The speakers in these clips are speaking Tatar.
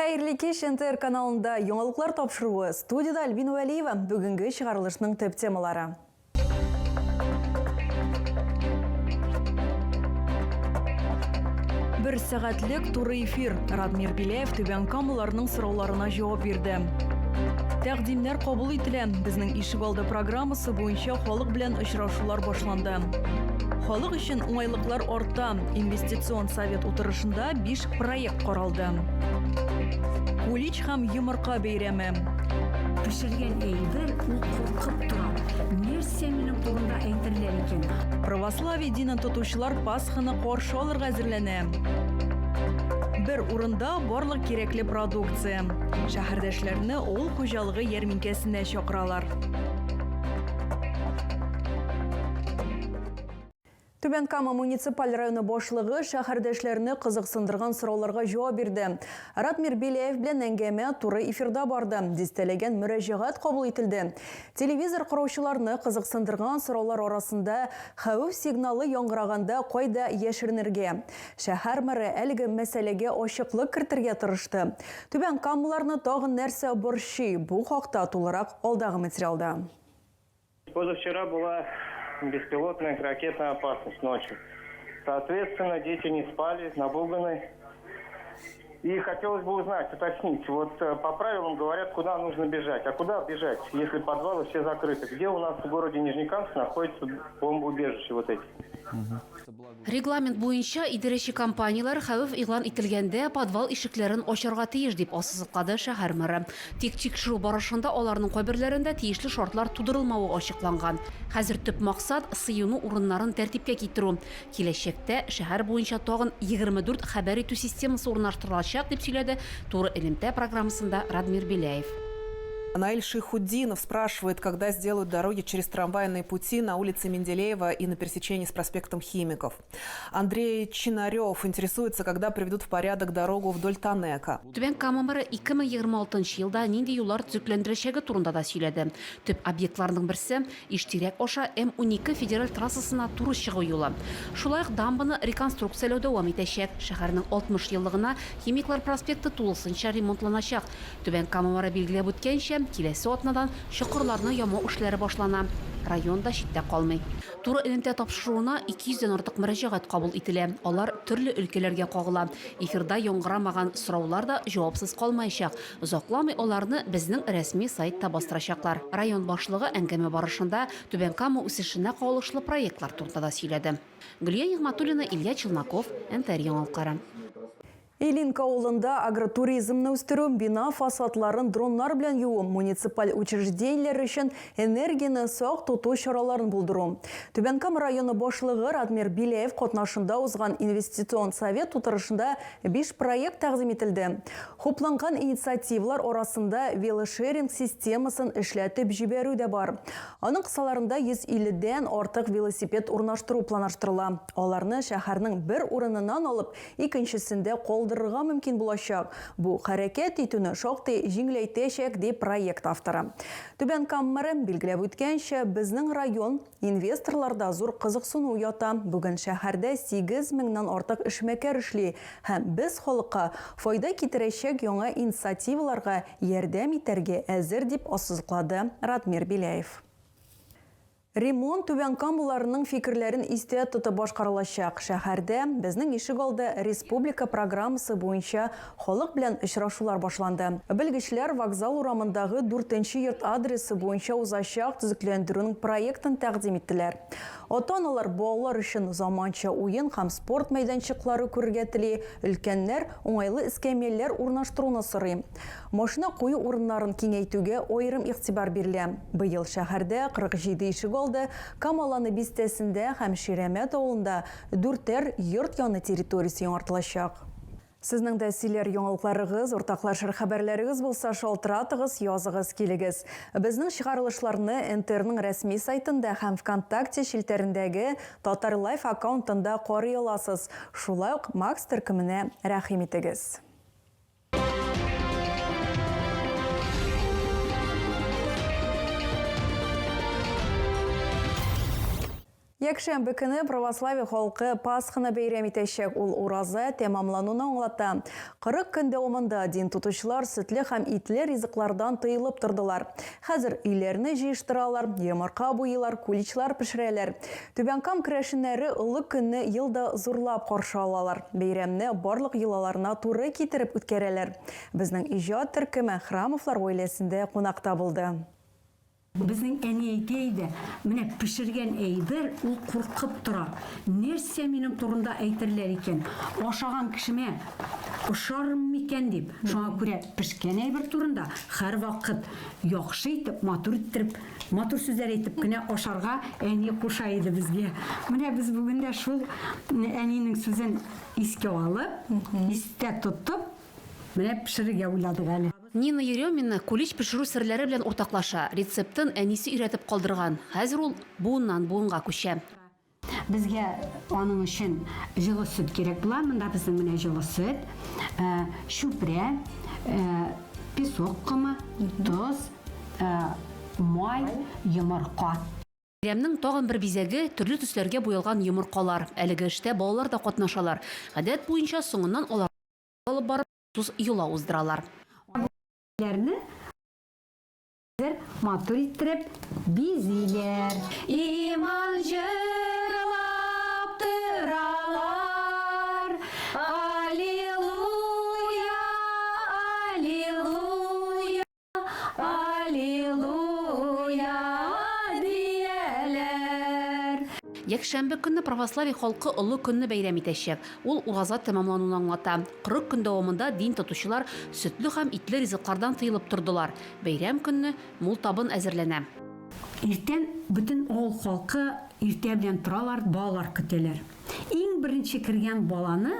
Хайырлы кеш НТР каналында яңалыклар тапшыруы. Студияда Альбина Валиева бүгінгі шығарылышының төп темалары. Бір сағатлік туры эфир. Радмир Беляев төбән камыларының сұрауларына жауап берді. Тәқдимнәр қабыл ителә. Безнең ишек алды программасы буенча халық белән очрашулар башланды. Халық өчен уңайлыклар артта. Инвестицион совет утырышында 5 проект каралды. Кулич һәм йомырка бәйрәме. Пешергән әйбер ул куркып тора. Нәрсә минем турында әйтерләр икән? Православие динен тотучылар Пасханы каршы алырга әзерләнә. Бер урында барлык кирәкле продукция. Шәһәрдәшләрне авыл хуҗалыгы ярминкәсенә чакыралар. Төбән Кама муниципаль районы башлыгы шәһәрдәшләрне кызыксындырган сорауларга җавап бирде. Радмир Беляев белән әңгәмә туры эфирда барды. Дистәләгән мөрәҗәгать кабул ителде. Телевизор караучыларны кызыксындырган сораулар арасында хәвеф сигналы яңгыраганда кайда яшеренергә. Шәһәр мэры әлеге мәсьәләгә ачыклык кертергә тырышты. Төбән Камаларны тагын нәрсә борчый? Бу хакта тулырак алдагы материалда. Позавчера была беспилотная ракетная опасность ночью. Соответственно, дети не спали, напуганы. И хотелось бы узнать, уточнить, вот по правилам говорят, куда нужно бежать. А куда бежать, если подвалы все закрыты? Где у нас в городе Нижнекамск находится бомбоубежище вот эти? Регламент буенча идарәче компаниялар хәвеф игълан ителгәндә подвал ишекләрен ачарга тиеш дип ассызыклады шәһәр мэры. Тик тикшерү барышында аларның каберләрендә тиешле шартлар тудырылмавы ачыкланган. Хәзер төп максат сыену урыннарын тәртипкә китерү. Киләчәктә шәһәр буенча тагын 24 хәбәр итү системасы урнаштырылачак дип сөйләде туры элемтә программасында Радмир Беляев. Наиль Шихуддинов спрашивает, когда сделают дороги через трамвайные пути на улице Менделеева и на пересечении с проспектом Химиков. Андрей Чинарев интересуется, когда приведут в порядок дорогу вдоль Танека. Төбән Кама мэры 2026 елда нинди юллар төзекләндерәчәге турында да сөйләде. Төп объектларның берсе Иштирәк аша М12 федераль трассасына туры чыгу юлы. Шулай ук дамбаны реконструкцияләү дәвам итәчәк. Шәһәрнең 60 еллыгына Химиклар проспекты тулысынча ремонтланачак. Төбән Кама мэры билгеләп үткәнчә, киләсе атнадан чокырларны ямау эшләре башлана. Районда читтә калмый. Туры элемтә тапшыруына 200-дән артык мөрәҗәгать кабул ителә. Алар төрле өлкәләргә кагыла. Эфирда яңгырамаган сораулар да җавапсыз калмаячак. Озакламый аларны безнең рәсми сайтта бастырачаклар. Район башлыгы әңгәмә барышында Төбән Кама үсешенә кагылышлы проектлар турында да сөйләде. Гөлия Нигъматуллина, Илья Челноков, НТР яңалыклары. Илинка авылында агротуризмны үстерү, бина фасадларын дроннар белән юу, муниципаль учреждениеләр өчен энергияны сак тоту чараларын булдыру. Төбән Кама районы башлыгы Радмир Беляев катнашында узган инвестицион совет утырышында 5 проект тәкъдим ителде. Хупланган инициативалар арасында велошеринг системасын эшләтеп җибәрү дә бар. Аның кысаларында 150-дән артык велосипед урнаштыру планлаштырыла. Аларны шәһәрнең бер урыныннан алып, икенчесендә калдырырга мөмкин булачак. Бу хәрәкәт итүне шактый җиңеләйтәчәк дип проект авторы. Төбән Кама мэры билгеләп үткәнчә, безнең район инвесторларда зур кызыксыну ята. Бүген шәһәрдә 8 меңнән артык эшмәкәр эшли һәм без халыкка файда китерәчәк яңа инициативаларга ярдәм итәргә әзер дип ассызыклады Радмир Беляев. Ремонт Төбән Камаларның фикерләрен истә тотып башкарылачак. Шәһәрдә безнең ишек алды республика программасы буенча халык белән очрашулар башланды. Белгечләр вокзал урамындагы 4-нче йорт адресы буенча узачак төзекләндерүнең проектын тәкъдим иттеләр. Ата-аналар балалар өчен заманча уен һәм спорт мәйданчыклары күрергә тели, өлкәннәр уңайлы эскәмияләр урнаштыруны сорый. Машина кую урыннарын киңәйтүгә аерым игътибар бирелә. Быел шәһәрдә 47 ишек Камаланы бистәсендә һәм Ширамәт авылында 4 йорт яны территориясе яңартылачак. Сезнең дә сөйләр яңалыкларыгыз, уртаклашыр хәбәрләрегез булса, шалтыратыгыз, языгыз килегез. Безнең чыгарылышларны НТРның рәсми сайтында һәм ВКонтакте шелтәрендәге Татар Лайф аккаунтында карый аласыз. Шулай ук Макс төркеменә рәхим итегез. Якшәмбе көне православие халкы Пасханы бәйрәм итәчәк. Ул ураза тәмамлануны аңлата. 40 көн дәвамында дин тотучылар сөтле һәм итле ризыклардан тыйылып тордылар. Хәзер өйләрне җыештыралар, йомырка буйлар, куличлар пешерәләр. Түбәнкам керәшеннәре олы көнне елда зурлап каршы алалар. Бәйрәмне барлык йолаларына туры китереп үткәрәләр. Безнең иҗат төркеме Храмовлар гаиләсендә кунакта булды. Біздің әне әйтейді, міне пішірген әйбір, ол қорқып тұра. Нәрсе менің турында әйтерлер екен. Ошаған кішіме ұшарым екен деп. Шоңа көре пішкен әйбір турында әр вақыт яқшы етіп, матур еттіріп, матур сөздер етіп кіне ошарға әне қошайды бізге. Міне біз бүгінде шул әненің сөзін еске алып, есте тұттып, міне пішірге ойладық әлі. Нина Еремина кулич пешеру серләре белән уртаклаша. Рецептын әнисе өйрәтеп калдырган. Хәзер ул буыннан буынга күчә. Бізге оның үшін жылы сүт керек була. Мында біздің міне жылы сүт, шүпре, песок қымы, тұз, май, йомырка. Бәйрәмнең тагын бер бизәге төрле төсләргә буялган йомыркалар. Әлеге эштә балалар да катнашалар. Гадәт буенча соңыннан алар алып барып туз юла уздыралар. Матур иттереп бизилер. Иман җырлап торалар. Аллилуйя, аллилуйя, аллилуйя дияләр. Якшәмбе көнне православие халкы олы көнне бәйрәм итәчәк. Ул ураза тәмамлануын аңлата. 40 көн дәвамында дин тотучылар сөтле һәм итле ризыклардан тыйылып тордылар. Бәйрәм көнне мул табын әзерләнә. Иртән бүтін ол халқы иртә белән торалар, балалар көтәләр. Иң беренче кергән баланы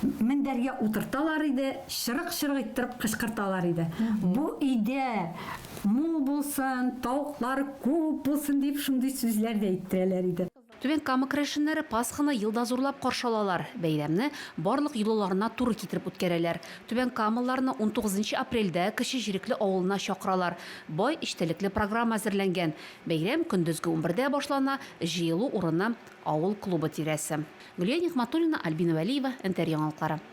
мендәргә утырталар иде, шырык-шырык иттереп кычкырталар иде. Бу өйдә мул булсын, тавыклар күп булсын дип шундый сүзләр дә әйттерәләр иде. Түбән Кама керәшеннәре Пасханы елда зурлап каршы алалар. Бәйрәмне барлык юлларына туры китереп үткәрәләр. Түбән Камаларны 19 апрельдә кече җирекле авылына чакыралар. Бай иштәлекле программа әзерләнгән. Бәйрәм көндезге 11дә башлана, җыелу урыны авыл клубы тирәсе. Гөлия Нигъматуллина, Альбина Вәлиева, НТР яңалыклары.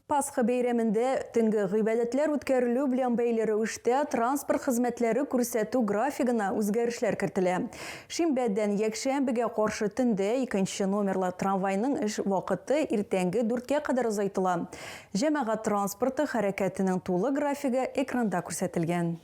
Пасха бәйрәмендә төнге гыйбадәтләр үткәрелү белән бәйле рәвештә транспорт хезмәтләре күрсәтү графигына үзгәрешләр кертелә. Шимбәдән якшәмбегә каршы төндә 2 номерлы трамвайның эш вакыты иртәнге 4-кә кадәр озайтыла. Җәмәгать транспорты хәрәкәтенең тулы графигы экранда күрсәтелгән.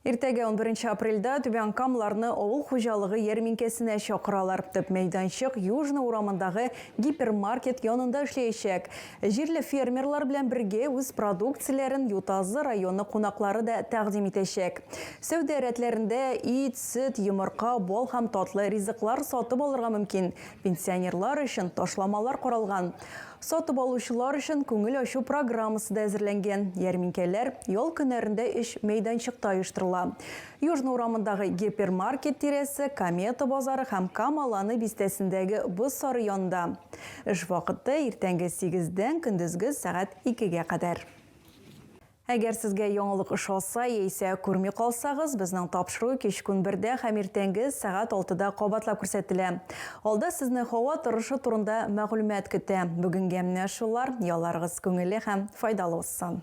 Иртәгә 11 апрельдә Түбән Камаларны авыл хуҗалыгы ярминкәсенә чакыралар. Төп мәйданчык Южный урамындагы гипермаркет янында эшләячәк. Җирле фермерлар белән бергә үз продукцияләрен Ютазы районы кунаклары да тәкъдим итәчәк. Сәүдә рәтләрендә ит, сөт, йомырка, бал һәм татлы ризыклар сатып алырга мөмкин. Пенсионерлар өчен ташламалар каралган. Сатып алучылар өчен күңел ачу программасы да әзерләнгән. Ярминкәләр ял көннәрендә эш мәйданчыкта оештырыла. Южный урамындагы гипермаркет тирәсе, Комета базары һәм Камаланы бистәсендәге Боз сары янында. Эш вакыты иртәнге 8дән көндезге сәгать 2гә кадәр. Әгәр сезгә яңалык ошаса, яисә күрми калсагыз, безнең тапшыру кичкүн 1дә һәм иртәнге сәгать 6да кабатлап күрсәтелә. Алда сезне һава торышы турында мәгълүмат көтә. Бүгенгә менә шулар. Ялларыгыз күңелле һәм файдалы булсын.